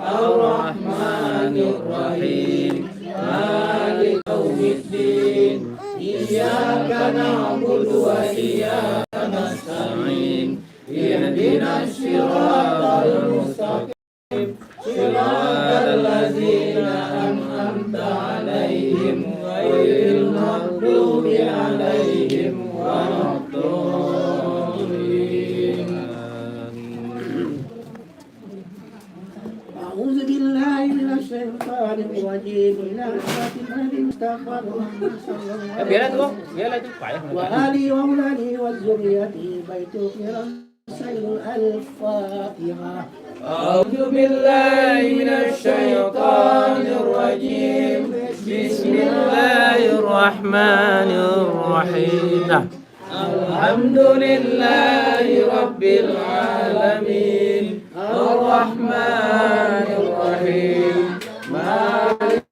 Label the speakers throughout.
Speaker 1: الرحمن الرحيم مالك يوم الدين إياك نعبد وإياك نستعين اهدنا الصراط المستقيم صراط الذين أنعمت عليهم غير المغضوب عليهم ولا الضالين. أعوذ بالله من الشيطان الرجيم. إلى صراط الذي استغفر وآلي وأولادي وذريتي بيت سير الفاتحة. أعوذ بالله من الشيطان الرجيم. بسم الله الرحمن الرحيم. الحمد لله رب العالمين الرحمن الرحيم مالك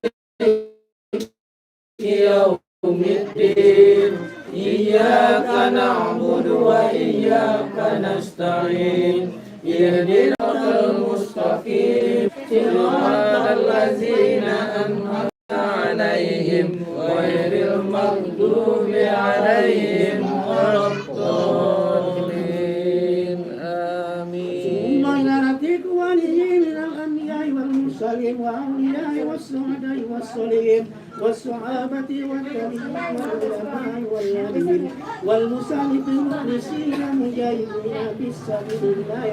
Speaker 1: يوم الدين إياك نعبد وإياك نستعين اهدنا المستقيم صراط الذين أنعمت عليهم غير المغضوب عليهم ولا الضالين. آمين. ثم إلى ربك ولي من الأنبياء والمرسلين وأولياء والشهداء والصالحين والصحابة والتابعين والعلماء والعاملين والمسلمين المخلصين المجاهدين في سبيل الله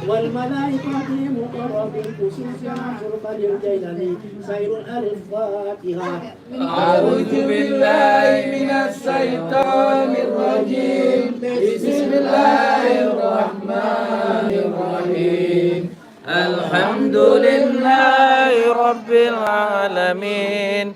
Speaker 1: والملائكة المقربين خصوصا عبد الجيلاني سير الفاتحة. أعوذ بالله من الشيطان الرجيم. بسم الله الرحمن الرحيم. الحمد لله رب العالمين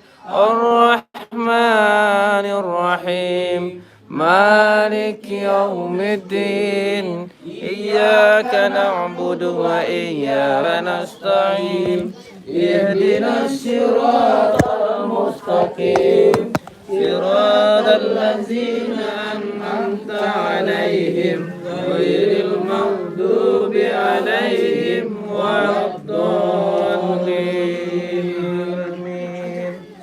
Speaker 1: الرحمن الرحيم مالك يوم الدين إياك نعبد وإياك نستعين اهدنا الصراط المستقيم صراط الذين أنعمت عليهم غير المغضوب عليهم ولا الضالين.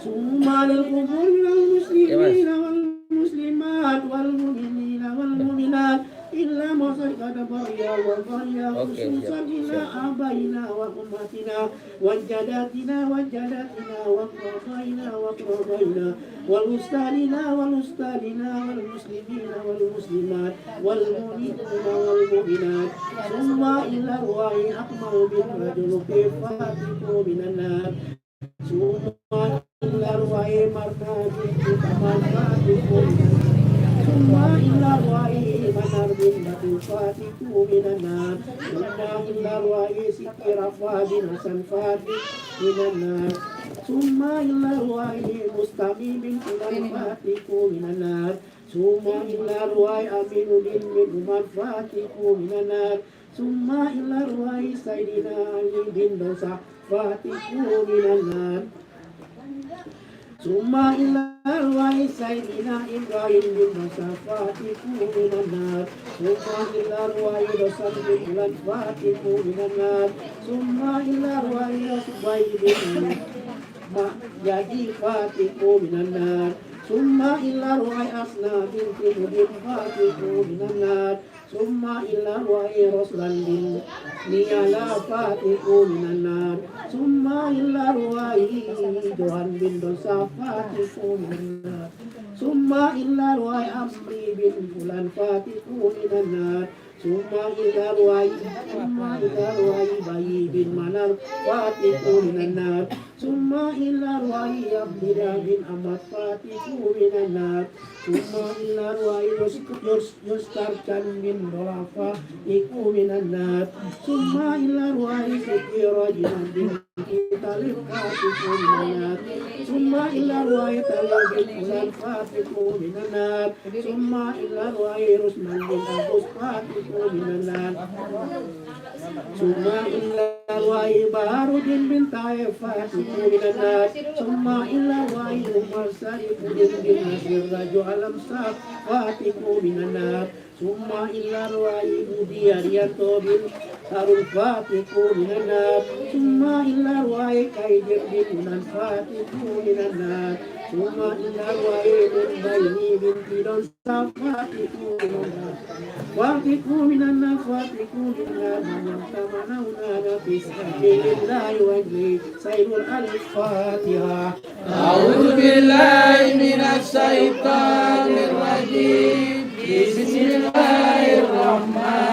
Speaker 1: ثم للقبور من المسلمين والمسلمات والمؤمنين والمؤمنات إلا ما قد بقي وبقي خصوصا إلى آبائنا وأمهاتنا وجداتنا وجداتنا وقربائنا وقربائنا والأستاذنا والأستاذنا والمسلمين والمسلمات والمؤمنين والمؤمنات ثم إلى الله أكمل بالرجل كيف فاتكوا من النار ثم إلى الله مرتاجي كما فاتكوا ثم إلى الله منار بالنبي فاتكوا من النار ثم إلى الله سكر فاد حسن فاتك من النار ثم إلى الله مستمي من فلان فاتكوا من النار ثم إلى الله أمين بن عمر فاتكوا من النار ثم إلى الله سيدنا علي بن دوسة فاتكوا من النار ثم إلى الله سيدنا إبراهيم بن موسى فاتكوا من النار ثم إلى الله رسول بن فاتكوا من النار ثم إلى الله سبيل بن jadi fatiku minan nar summa illa ru'ai asna binti mudin fatiku minan nar summa illa ru'ai roslan bin niyala fatiku minan nar summa illa ru'ai johan bin dosa fatiku minan nar summa illa ru'ai amri bin fulan fatiku minan nar summa illa ru'ai bayi bin manar fatiku minan nar summa illa ru'ai abdira bin amat fatiku minan nar summa illa ru'ai yustarcan bin dolafa iku minan nar summa illa ru'ai sekira jinan bin talib fatiku minan nar summa illa ru'ai talib bin fulan fatiku minan nar summa illa ru'ai rusman bin agus fatiku minan nar summa illa ru'ai baharudin bin taif fatiku minan nar summa illa ru'ai umar sarif bin nasir raju alam saf fatiku minan nar summa illa ruwai budiyariyanto bin harul fatiku minanar summa illa ruwai kaidir bin unan fatiku minanar summa illa ruwai murbaini bin tidon safatiku minanar fatiku minanar fatiku minanar manyantamanauna nafis billahi wajli sayyidul al-fatihah.
Speaker 2: A'udzu billahi minasyaitonir rajim. Bismillahirrahmanirrahim.